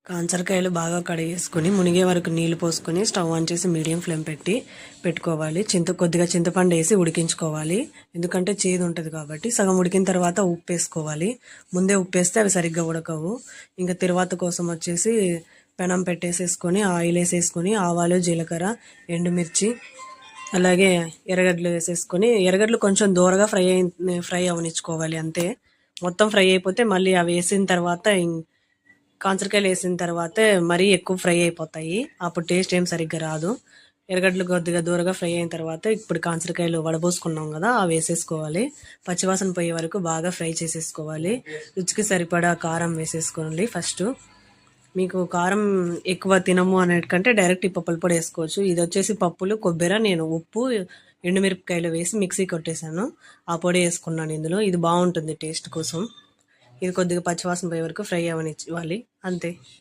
కాంచరకాయలు బాగా కడిగేసుకొని మునిగే వరకు నీళ్లు పోసుకొని స్టవ్ ఆన్ చేసి మీడియం ఫ్లేమ్ పెట్టుకోవాలి. కొద్దిగా చింతపండు వేసి ఉడికించుకోవాలి. ఎందుకంటే చేదు ఉంటుంది కాబట్టి. సగం ఉడికిన తర్వాత ఉప్పు వేసుకోవాలి. ముందే ఉప్పు వేస్తే అవి సరిగ్గా ఉడకవు. ఇంకా తిరువాత కోసం వచ్చేసి పెనం పెట్టేసేసుకొని ఆయిల్ వేసేసుకొని ఆవాలు, జీలకర్ర, ఎండుమిర్చి, అలాగే ఎర్రగడ్డలు వేసేసుకొని ఎర్రగడ్డలు కొంచెం దూరగా ఫ్రై అవనిచ్చుకోవాలి అంతే. మొత్తం ఫ్రై అయిపోతే మళ్ళీ అవి వేసిన తర్వాత కాంచరకాయలు వేసిన తర్వాత మరీ ఎక్కువ ఫ్రై అయిపోతాయి. అప్పుడు టేస్ట్ ఏం సరిగ్గా రాదు. ఎర్రగడ్డలు కొద్దిగా దూరగా ఫ్రై అయిన తర్వాత ఇప్పుడు కాంచరకాయలు వడబోసుకున్నాం కదా, అవి వేసేసుకోవాలి. పచ్చివాసన పోయే వరకు బాగా ఫ్రై చేసేసుకోవాలి. రుచికి సరిపడా కారం వేసేసుకోవాలి. ఫస్ట్ మీకు కారం ఎక్కువ తినము అనేటికంటే డైరెక్ట్ ఈ పప్పుల పొడి వేసుకోవచ్చు. ఇది వచ్చేసి పప్పులు, కొబ్బరి, నేను ఉప్పు, ఎండుమిరపకాయలు వేసి మిక్సీ కొట్టేశాను. ఆ పొడి వేసుకున్నాను ఇందులో. ఇది బాగుంటుంది టేస్ట్ కోసం. ఇది కొద్దిగా పచ్చివాసన పోయే వరకు ఫ్రై అవనివ్వాలి అంతే.